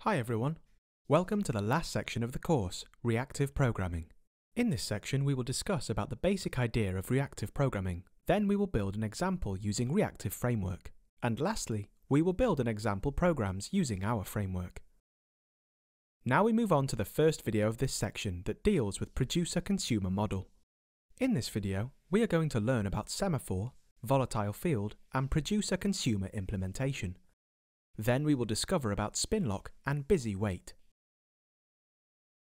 Hi everyone. Welcome to the last section of the course, Reactive Programming. In this section we will discuss about the basic idea of reactive programming, then we will build an example using Reactive framework, and lastly, we will build an example programs using our framework. Now we move on to the first video of this section that deals with producer-consumer model. In this video, we are going to learn about semaphore, volatile field, and producer-consumer implementation. Then we will discover about spinlock and busy wait.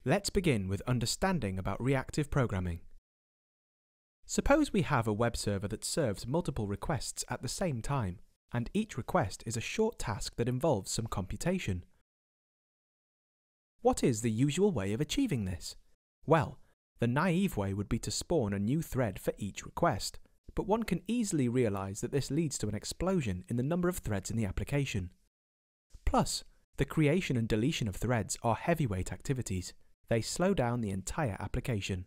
Let's begin with understanding about reactive programming. Suppose we have a web server that serves multiple requests at the same time, and each request is a short task that involves some computation. What is the usual way of achieving this? Well, the naive way would be to spawn a new thread for each request, but one can easily realize that this leads to an explosion in the number of threads in the application. Plus, the creation and deletion of threads are heavyweight activities. They slow down the entire application.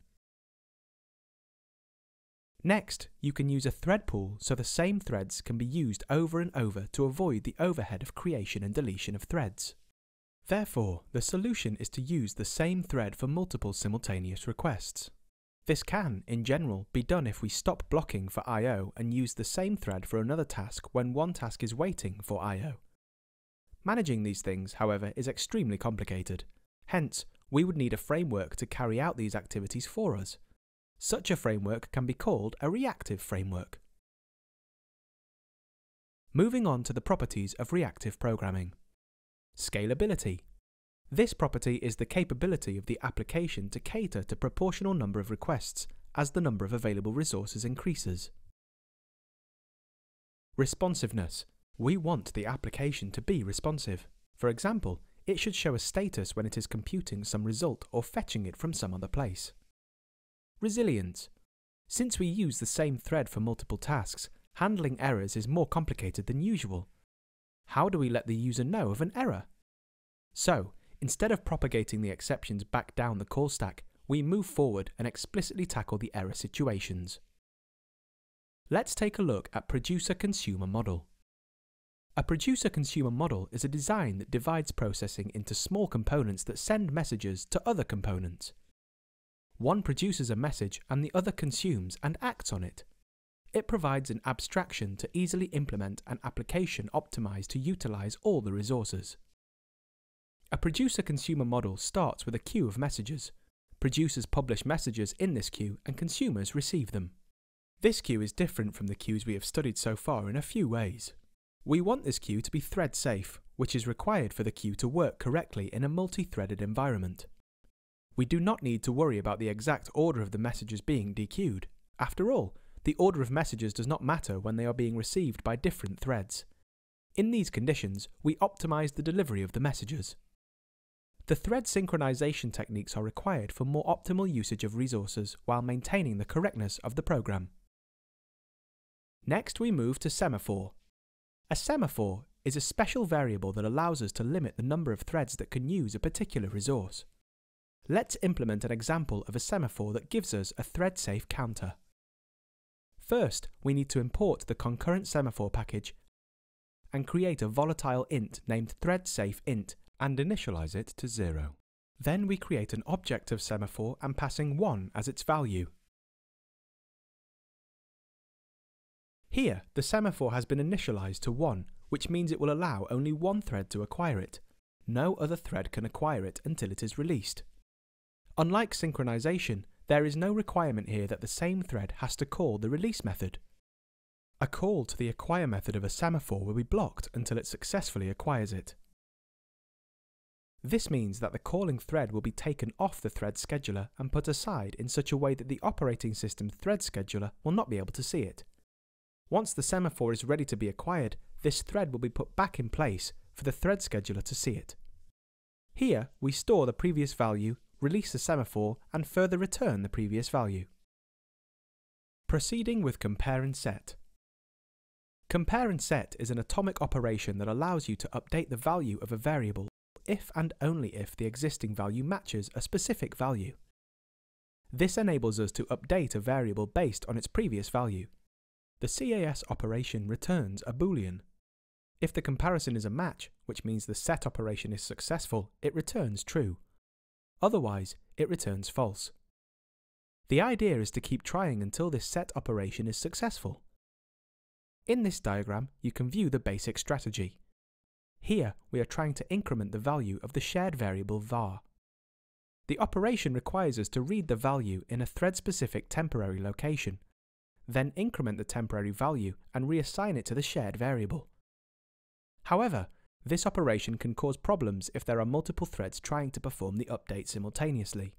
Next, you can use a thread pool so the same threads can be used over and over to avoid the overhead of creation and deletion of threads. Therefore, the solution is to use the same thread for multiple simultaneous requests. This can, in general, be done if we stop blocking for I/O and use the same thread for another task when one task is waiting for I/O. Managing these things, however, is extremely complicated. Hence, we would need a framework to carry out these activities for us. Such a framework can be called a reactive framework. Moving on to the properties of reactive programming. Scalability. This property is the capability of the application to cater to proportional number of requests as the number of available resources increases. Responsiveness. We want the application to be responsive. For example, it should show a status when it is computing some result or fetching it from some other place. Resilience. Since we use the same thread for multiple tasks, handling errors is more complicated than usual. How do we let the user know of an error? So, instead of propagating the exceptions back down the call stack, we move forward and explicitly tackle the error situations. Let's take a look at producer-consumer model. A producer-consumer model is a design that divides processing into small components that send messages to other components. One produces a message and the other consumes and acts on it. It provides an abstraction to easily implement an application optimized to utilize all the resources. A producer-consumer model starts with a queue of messages. Producers publish messages in this queue and consumers receive them. This queue is different from the queues we have studied so far in a few ways. We want this queue to be thread safe, which is required for the queue to work correctly in a multi-threaded environment. We do not need to worry about the exact order of the messages being dequeued. After all, the order of messages does not matter when they are being received by different threads. In these conditions, we optimize the delivery of the messages. The thread synchronization techniques are required for more optimal usage of resources while maintaining the correctness of the program. Next, we move to semaphore. A semaphore is a special variable that allows us to limit the number of threads that can use a particular resource. Let's implement an example of a semaphore that gives us a thread-safe counter. First, we need to import the concurrent semaphore package and create a volatile int named thread-safe_int and initialize it to 0. Then we create an object of semaphore and passing 1 as its value. Here, the semaphore has been initialized to 1, which means it will allow only one thread to acquire it. No other thread can acquire it until it is released. Unlike synchronization, there is no requirement here that the same thread has to call the release method. A call to the acquire method of a semaphore will be blocked until it successfully acquires it. This means that the calling thread will be taken off the thread scheduler and put aside in such a way that the operating system's thread scheduler will not be able to see it. Once the semaphore is ready to be acquired, this thread will be put back in place for the thread scheduler to see it. Here, we store the previous value, release the semaphore, and further return the previous value. Proceeding with compare and set. Compare and set is an atomic operation that allows you to update the value of a variable if and only if the existing value matches a specific value. This enables us to update a variable based on its previous value. The CAS operation returns a boolean. If the comparison is a match, which means the set operation is successful, it returns true. Otherwise, it returns false. The idea is to keep trying until this set operation is successful. In this diagram, you can view the basic strategy. Here, we are trying to increment the value of the shared variable var. The operation requires us to read the value in a thread-specific temporary location, then increment the temporary value and reassign it to the shared variable. However, this operation can cause problems if there are multiple threads trying to perform the update simultaneously.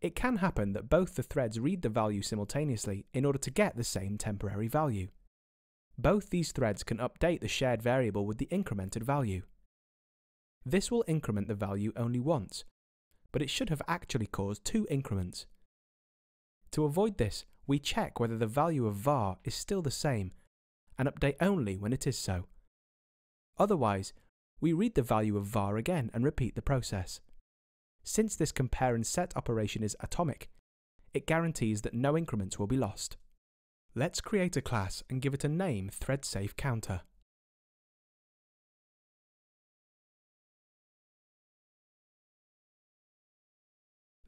It can happen that both the threads read the value simultaneously in order to get the same temporary value. Both these threads can update the shared variable with the incremented value. This will increment the value only once, but it should have actually caused 2 increments. To avoid this, we check whether the value of var is still the same and update only when it is so. Otherwise, we read the value of var again and repeat the process. Since this compare and set operation is atomic, it guarantees that no increments will be lost. Let's create a class and give it a name threadSafeCounter.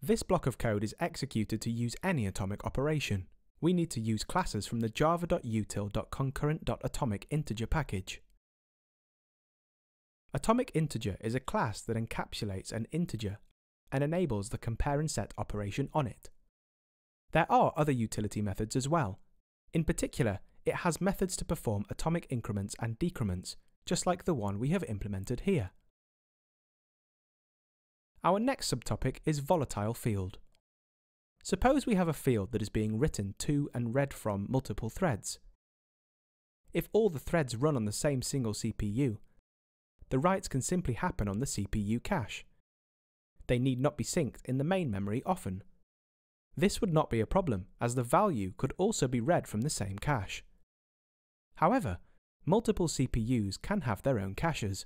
This block of code is executed to use any atomic operation. We need to use classes from the java.util.concurrent.atomic integer package. Atomic integer is a class that encapsulates an integer and enables the compare and set operation on it. There are other utility methods as well. In particular, it has methods to perform atomic increments and decrements, just like the one we have implemented here. Our next subtopic is Volatile Field. Suppose we have a field that is being written to and read from multiple threads. If all the threads run on the same single CPU, the writes can simply happen on the CPU cache. They need not be synced in the main memory often. This would not be a problem, as the value could also be read from the same cache. However, multiple CPUs can have their own caches,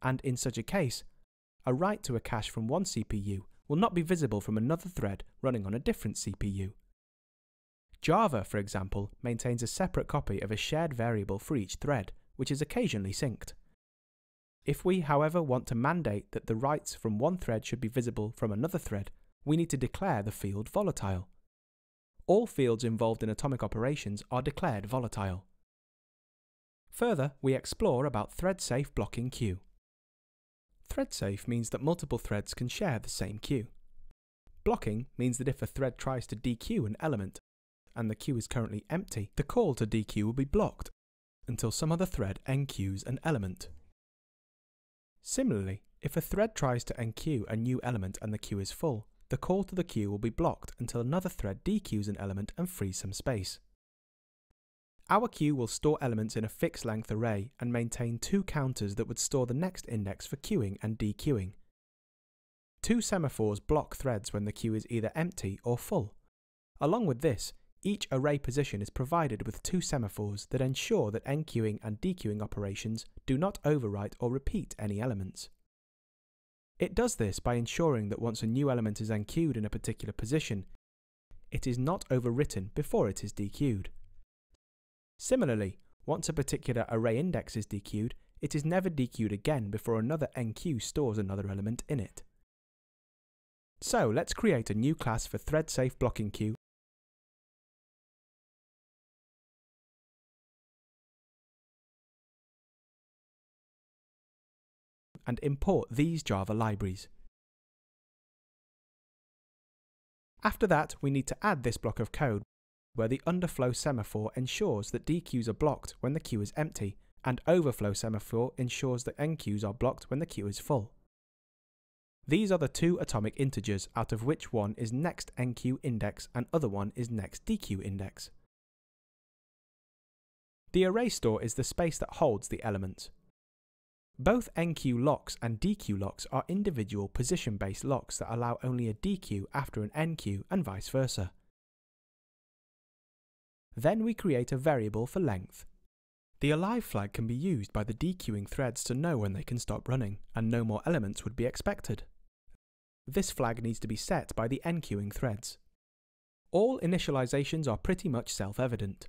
and in such a case, a write to a cache from one CPU will not be visible from another thread running on a different CPU. Java, for example, maintains a separate copy of a shared variable for each thread, which is occasionally synced. If we, however, want to mandate that the writes from one thread should be visible from another thread, we need to declare the field volatile. All fields involved in atomic operations are declared volatile. Further, we explore about thread-safe blocking queue. Thread-safe means that multiple threads can share the same queue. Blocking means that if a thread tries to dequeue an element and the queue is currently empty, the call to dequeue will be blocked until some other thread enqueues an element. Similarly, if a thread tries to enqueue a new element and the queue is full, the call to the queue will be blocked until another thread dequeues an element and frees some space. Our queue will store elements in a fixed length array and maintain 2 counters that would store the next index for queuing and dequeuing. 2 semaphores block threads when the queue is either empty or full. Along with this, each array position is provided with 2 semaphores that ensure that enqueuing and dequeuing operations do not overwrite or repeat any elements. It does this by ensuring that once a new element is enqueued in a particular position, it is not overwritten before it is dequeued. Similarly, once a particular array index is dequeued, it is never dequeued again before another enqueue stores another element in it. So let's create a new class for thread-safe blocking queue and import these Java libraries. After that, we need to add this block of code where the underflow semaphore ensures that dequeues are blocked when the queue is empty, and overflow semaphore ensures that enqueues are blocked when the queue is full. These are the 2 atomic integers, out of which one is next enqueue index and other one is next dequeue index. The array store is the space that holds the elements. Both enqueue locks and dequeue locks are individual position-based locks that allow only a dequeue after an enqueue and vice versa. Then we create a variable for length. The alive flag can be used by the dequeuing threads to know when they can stop running, and no more elements would be expected. This flag needs to be set by the enqueuing threads. All initializations are pretty much self-evident.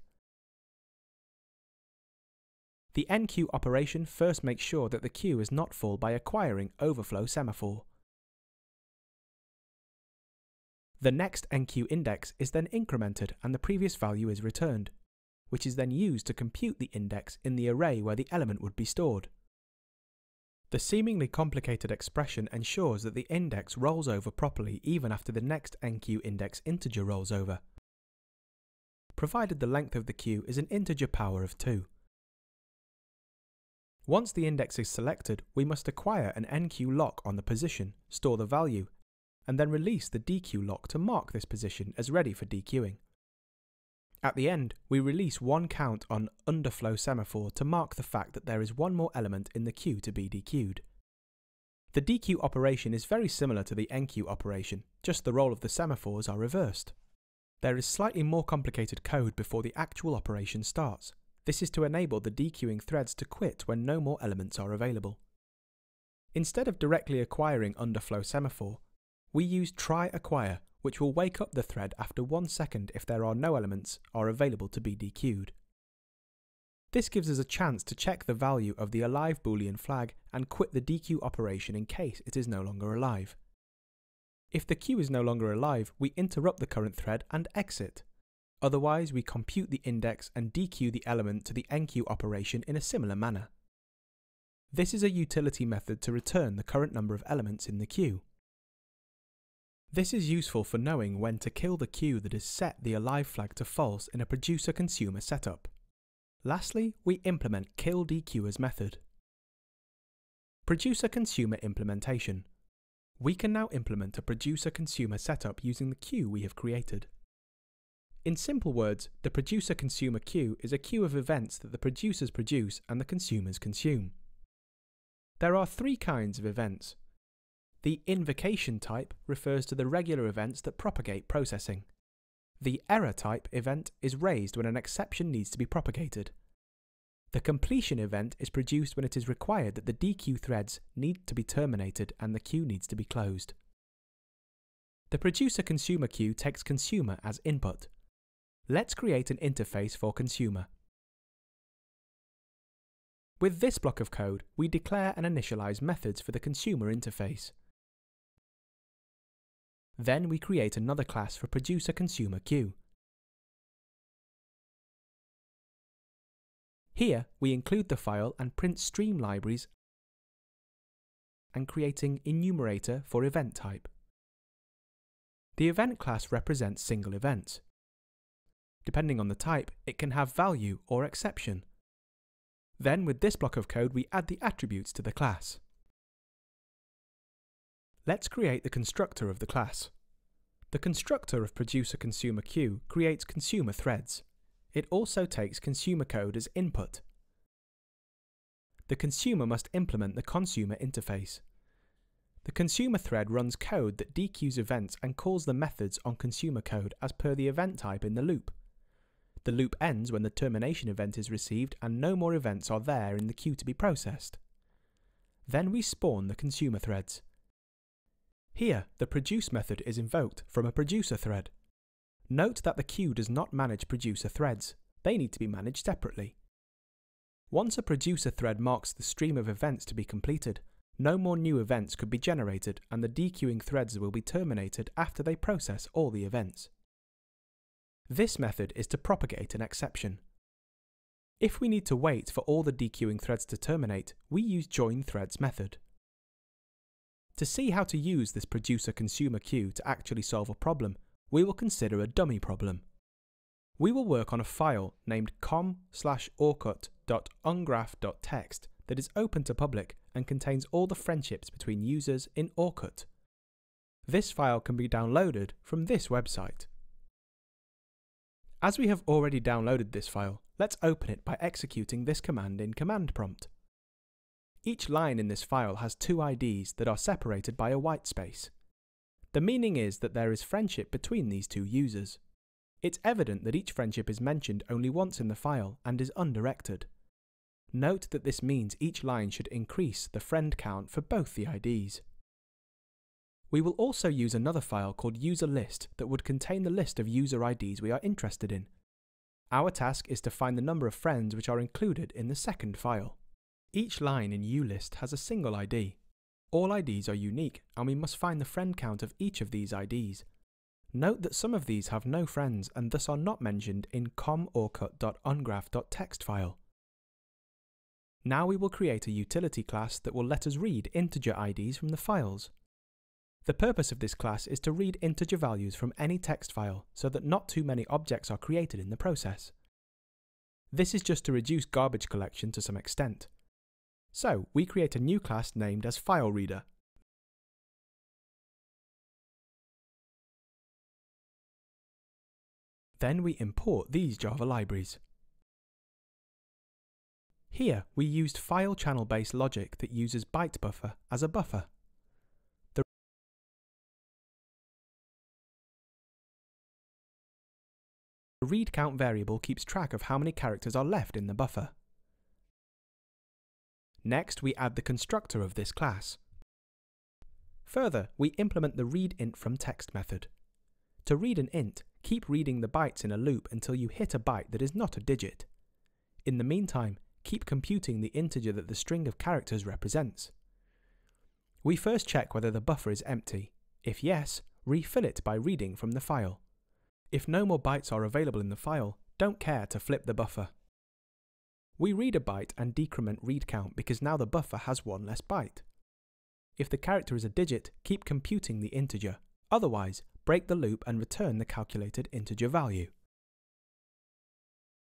The enqueue operation first makes sure that the queue is not full by acquiring overflow semaphore. The next enqueue index is then incremented and the previous value is returned, which is then used to compute the index in the array where the element would be stored. The seemingly complicated expression ensures that the index rolls over properly even after the next enqueue index integer rolls over, provided the length of the queue is an integer power of 2. Once the index is selected, we must acquire an enqueue lock on the position, store the value, and then release the dequeue lock to mark this position as ready for dequeuing. At the end, we release one count on underflow semaphore to mark the fact that there is one more element in the queue to be dequeued. The dequeue operation is very similar to the enqueue operation, just the role of the semaphores are reversed. There is slightly more complicated code before the actual operation starts. This is to enable the dequeuing threads to quit when no more elements are available. Instead of directly acquiring underflow semaphore, we use try acquire, which will wake up the thread after 1 second if there are no elements are available to be dequeued. This gives us a chance to check the value of the alive boolean flag and quit the dequeue operation in case it is no longer alive. If the queue is no longer alive, we interrupt the current thread and exit. Otherwise, we compute the index and dequeue the element to the enqueue operation in a similar manner. This is a utility method to return the current number of elements in the queue. This is useful for knowing when to kill the queue that has set the alive flag to false in a producer-consumer setup. Lastly, we implement killDequeuers method. Producer-consumer implementation. We can now implement a producer-consumer setup using the queue we have created. In simple words, the producer-consumer queue is a queue of events that the producers produce and the consumers consume. There are 3 kinds of events. The invocation type refers to the regular events that propagate processing. The error type event is raised when an exception needs to be propagated. The completion event is produced when it is required that the dequeue threads need to be terminated and the queue needs to be closed. The producer-consumer queue takes consumer as input. Let's create an interface for consumer. With this block of code, we declare and initialize methods for the consumer interface. Then we create another class for producer-consumer queue. Here, we include the file and print stream libraries and creating enumerator for event type. The event class represents single events. Depending on the type, it can have value or exception. Then with this block of code, we add the attributes to the class. Let's create the constructor of the class. The constructor of producer-consumer queue creates consumer threads. It also takes consumer code as input. The consumer must implement the consumer interface. The consumer thread runs code that dequeues events and calls the methods on consumer code as per the event type in the loop. The loop ends when the termination event is received and no more events are there in the queue to be processed. Then we spawn the consumer threads. Here, the produce method is invoked from a producer thread. Note that the queue does not manage producer threads. They need to be managed separately. Once a producer thread marks the stream of events to be completed, no more new events could be generated and the dequeuing threads will be terminated after they process all the events. This method is to propagate an exception. If we need to wait for all the dequeuing threads to terminate, we use joinThreads method. To see how to use this producer-consumer queue to actually solve a problem, we will consider a dummy problem. We will work on a file named com/orkut.ungraph.txt that is open to public and contains all the friendships between users in Orkut. This file can be downloaded from this website. As we have already downloaded this file, let's open it by executing this command in command prompt. Each line in this file has 2 IDs that are separated by a white space. The meaning is that there is friendship between these 2 users. It's evident that each friendship is mentioned only once in the file and is undirected. Note that this means each line should increase the friend count for both the IDs. We will also use another file called userList that would contain the list of user IDs we are interested in. Our task is to find the number of friends which are included in the second file. Each line in uList has a single ID. All IDs are unique, and we must find the friend count of each of these IDs. Note that some of these have no friends and thus are not mentioned in com_orcut.ungraph.txt file. Now we will create a utility class that will let us read integer IDs from the files. The purpose of this class is to read integer values from any text file so that not too many objects are created in the process. This is just to reduce garbage collection to some extent. So we create a new class named as FileReader. Then we import these Java libraries. Here we used file channel-based logic that uses byte buffer as a buffer. The read count variable keeps track of how many characters are left in the buffer. Next, we add the constructor of this class. Further, we implement the readInt from text method. To read an int, keep reading the bytes in a loop until you hit a byte that is not a digit. In the meantime, keep computing the integer that the string of characters represents. We first check whether the buffer is empty. If yes, refill it by reading from the file. If no more bytes are available in the file, don't care to flip the buffer. We read a byte and decrement read count because now the buffer has one less byte. If the character is a digit, keep computing the integer. Otherwise, break the loop and return the calculated integer value.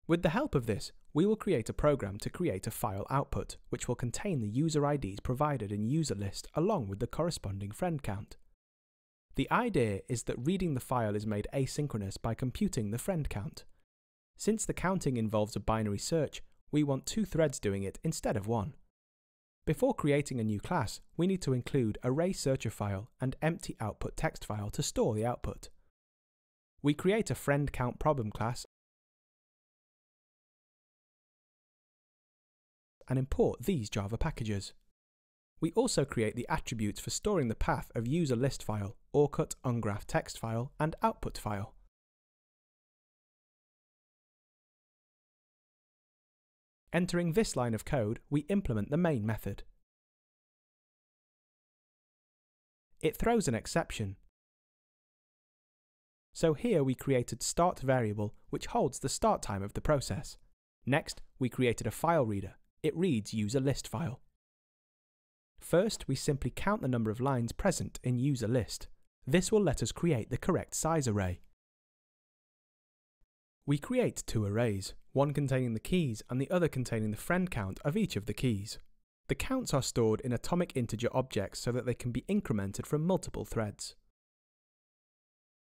With the help of this, we will create a program to create a file output, which will contain the user IDs provided in userList along with the corresponding friend count. The idea is that reading the file is made asynchronous by computing the friend count. Since the counting involves a binary search, we want 2 threads doing it instead of 1. Before creating a new class, we need to include arraySearcher file and empty output text file to store the output. We create a friend count problem class and import these Java packages. We also create the attributes for storing the path of userList file, orcut ungraph text file, and output file. Entering this line of code, we implement the main method. It throws an exception. So here we created start variable, which holds the start time of the process. Next, we created a file reader. It reads userList file. First, we simply count the number of lines present in userList. This will let us create the correct size array. We create 2 arrays, one containing the keys and the other containing the friend count of each of the keys. The counts are stored in atomic integer objects so that they can be incremented from multiple threads.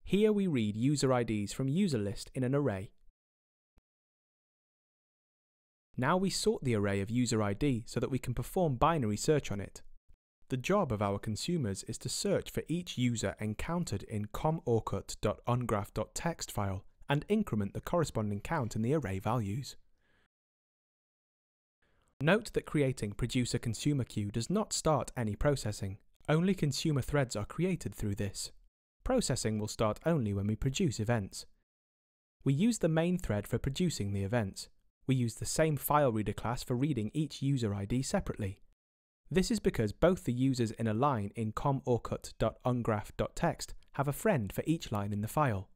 Here we read user IDs from userList in an array. Now we sort the array of user ID so that we can perform binary search on it. The job of our consumers is to search for each user encountered in com_orcut.ungraph.txt file and increment the corresponding count in the array values. Note that creating producer-consumer queue does not start any processing. Only consumer threads are created through this. Processing will start only when we produce events. We use the main thread for producing the events. We use the same FileReader class for reading each user ID separately. This is because both the users in a line in com_orcut.ungraph.txt have a friend for each line in the file.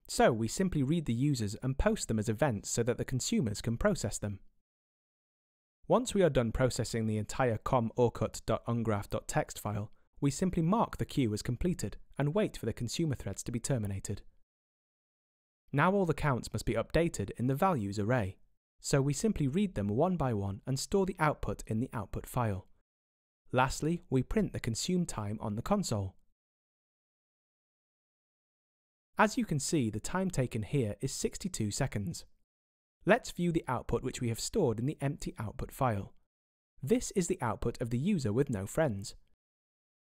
So we simply read the users and post them as events so that the consumers can process them. Once we are done processing the entire com_orcut.ungraph.txt file, we simply mark the queue as completed and wait for the consumer threads to be terminated. Now all the counts must be updated in the values array, so we simply read them one by one and store the output in the output file. Lastly, we print the consume time on the console. As you can see, the time taken here is 62 seconds. Let's view the output which we have stored in the empty output file. This is the output of the user with no friends.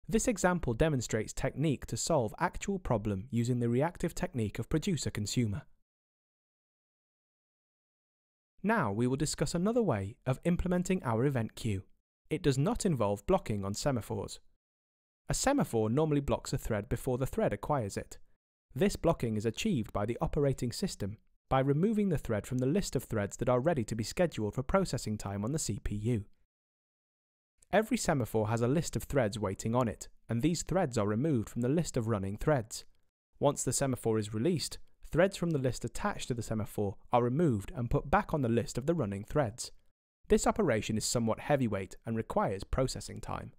This example demonstrates technique to solve actual problem using the reactive technique of producer-consumer. Now we will discuss another way of implementing our event queue. It does not involve blocking on semaphores. A semaphore normally blocks a thread before the thread acquires it. This blocking is achieved by the operating system by removing the thread from the list of threads that are ready to be scheduled for processing time on the CPU. Every semaphore has a list of threads waiting on it, and these threads are removed from the list of running threads. Once the semaphore is released, threads from the list attached to the semaphore are removed and put back on the list of the running threads. This operation is somewhat heavyweight and requires processing time.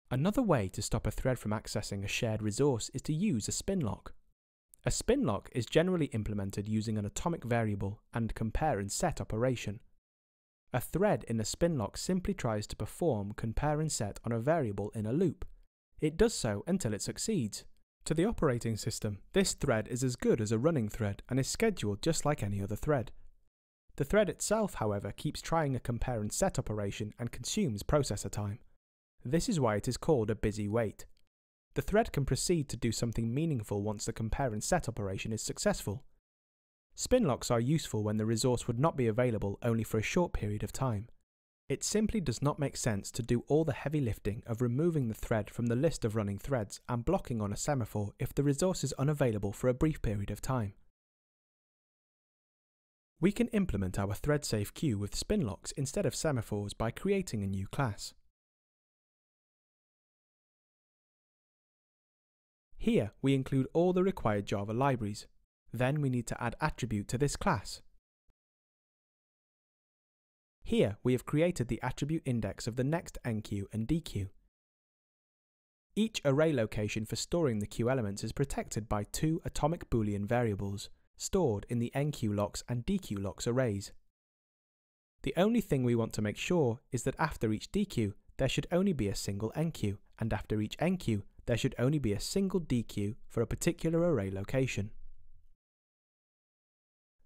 Another way to stop a thread from accessing a shared resource is to use a spinlock. A spinlock is generally implemented using an atomic variable and compare and set operation. A thread in a spinlock simply tries to perform compare and set on a variable in a loop. It does so until it succeeds. To the operating system, this thread is as good as a running thread and is scheduled just like any other thread. The thread itself, however, keeps trying a compare and set operation and consumes processor time. This is why it is called a busy wait. The thread can proceed to do something meaningful once the compare and set operation is successful. Spinlocks are useful when the resource would not be available only for a short period of time. It simply does not make sense to do all the heavy lifting of removing the thread from the list of running threads and blocking on a semaphore if the resource is unavailable for a brief period of time. We can implement our thread-safe queue with spinlocks instead of semaphores by creating a new class. Here we include all the required Java libraries. Then we need to add attribute to this class. Here we have created the attribute index of the next enqueue and dequeue. Each array location for storing the queue elements is protected by two atomic Boolean variables, stored in the enqueuelocks and dequeuelocks arrays. The only thing we want to make sure is that after each dequeue, there should only be a single enqueue, and after each enqueue, there should only be a single dequeue for a particular array location.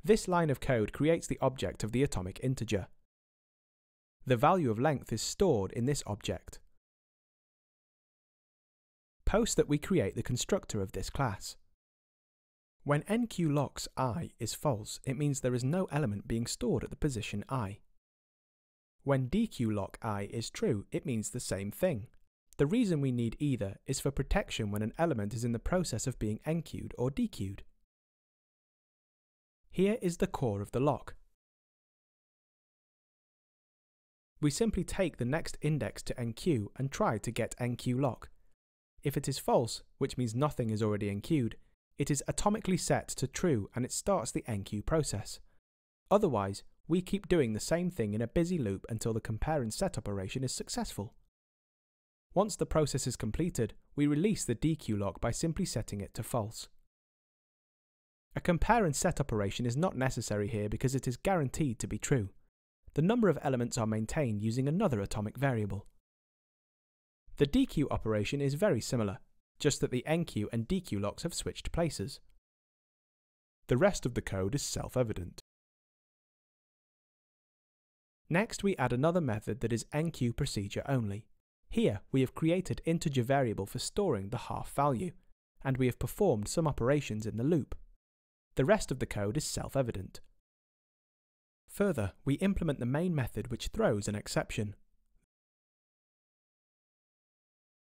This line of code creates the object of the atomic integer. The value of length is stored in this object. Post that we create the constructor of this class. When enqueuelocks I is false, it means there is no element being stored at the position I. When dequeuelock I is true, it means the same thing. The reason we need either is for protection when an element is in the process of being enqueued or dequeued. Here is the core of the lock. We simply take the next index to enqueue and try to get enqueuelock. If it is false, which means nothing is already enqueued, it is atomically set to true and it starts the enqueue process. Otherwise, we keep doing the same thing in a busy loop until the compare and set operation is successful. Once the process is completed, we release the dequeuelock by simply setting it to false. A compare and set operation is not necessary here because it is guaranteed to be true. The number of elements are maintained using another atomic variable. The dequeue operation is very similar, just that the enqueue and dequeuelocks have switched places. The rest of the code is self-evident. Next, we add another method that is enqueue procedure only. Here, we have created integer variable for storing the half value, and we have performed some operations in the loop. The rest of the code is self-evident. Further, we implement the main method which throws an exception.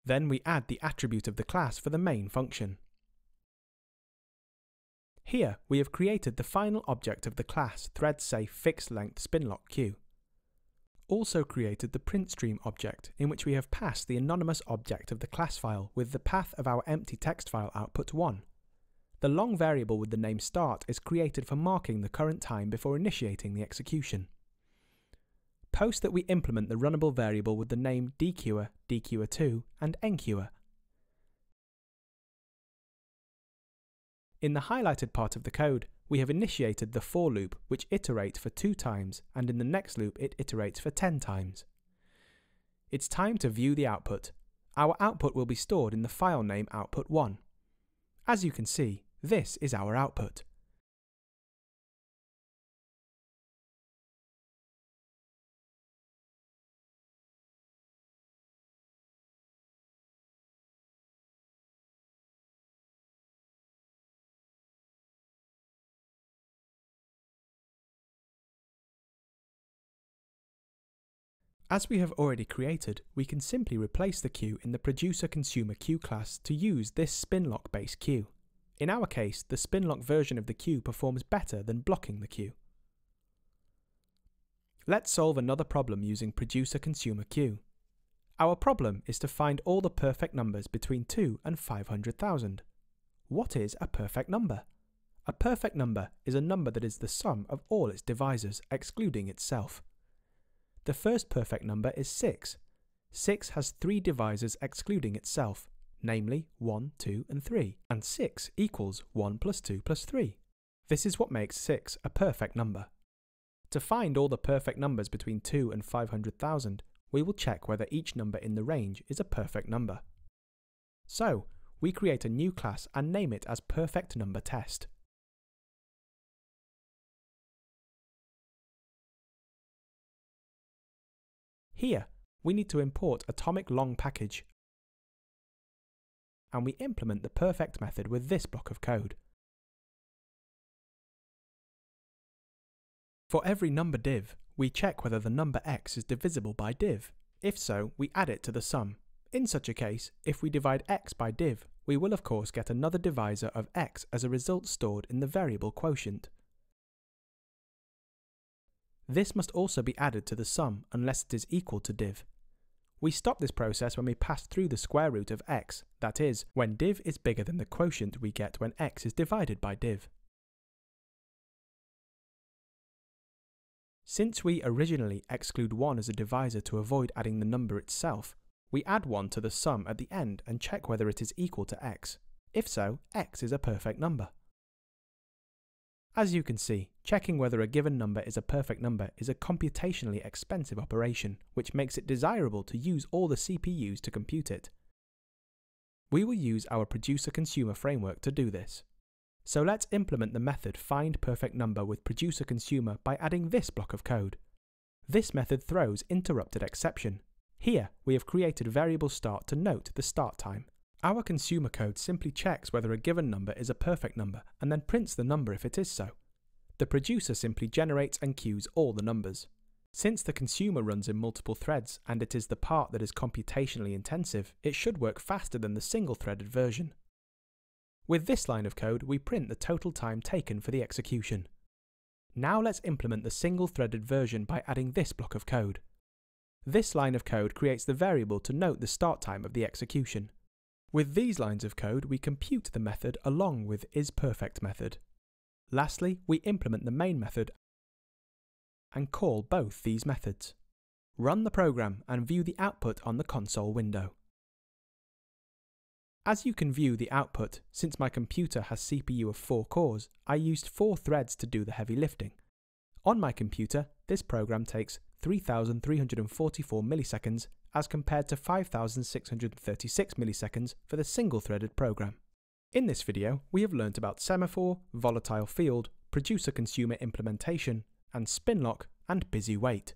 Then we add the attribute of the class for the main function. Here, we have created the final object of the class thread-safe fixed-length spinlock queue. Also created the printstream object, in which we have passed the anonymous object of the class file with the path of our empty text file output 1. The long variable with the name start is created for marking the current time before initiating the execution. Post that we implement the runnable variable with the name dequeuer, dequeuer2, and enqueuer. In the highlighted part of the code, we have initiated the for loop, which iterates for 2 times, and in the next loop it iterates for 10 times. It's time to view the output. Our output will be stored in the file name output1. As you can see, this is our output. As we have already created, we can simply replace the queue in the producer-consumer queue class to use this spinlock-based queue. In our case, the spinlock version of the queue performs better than blocking the queue. Let's solve another problem using producer-consumer queue. Our problem is to find all the perfect numbers between 2 and 500,000. What is a perfect number? A perfect number is a number that is the sum of all its divisors, excluding itself. The first perfect number is 6. 6 has 3 divisors excluding itself, namely 1, 2 and 3, and 6 equals 1 plus 2 plus 3. This is what makes 6 a perfect number. To find all the perfect numbers between 2 and 500,000, we will check whether each number in the range is a perfect number. So, we create a new class and name it as Perfect Number Test. Here, we need to import atomic long package, and we implement the perfect method with this block of code. For every number div, we check whether the number x is divisible by div. If so, we add it to the sum. In such a case, if we divide x by div, we will of course get another divisor of x as a result stored in the variable quotient. This must also be added to the sum unless it is equal to div. We stop this process when we pass through the square root of x, that is, when div is bigger than the quotient we get when x is divided by div. Since we originally exclude 1 as a divisor to avoid adding the number itself, we add 1 to the sum at the end and check whether it is equal to x. If so, x is a perfect number. As you can see, checking whether a given number is a perfect number is a computationally expensive operation, which makes it desirable to use all the CPUs to compute it. We will use our producer-consumer framework to do this. So let's implement the method findPerfectNumber with producer-consumer by adding this block of code. This method throws interrupted exception. Here, we have created variable start to note the start time. Our consumer code simply checks whether a given number is a perfect number and then prints the number if it is so. The producer simply generates and queues all the numbers. Since the consumer runs in multiple threads and it is the part that is computationally intensive, it should work faster than the single-threaded version. With this line of code, we print the total time taken for the execution. Now let's implement the single-threaded version by adding this block of code. This line of code creates the variable to note the start time of the execution. With these lines of code, we compute the method along with isPerfect method. Lastly, we implement the main method and call both these methods. Run the program and view the output on the console window. As you can view the output, since my computer has CPU of 4 cores, I used 4 threads to do the heavy lifting. On my computer, this program takes 3,344 milliseconds as compared to 5,636 milliseconds for the single-threaded program. In this video, we have learnt about semaphore, volatile field, producer-consumer implementation, and spinlock and busy wait.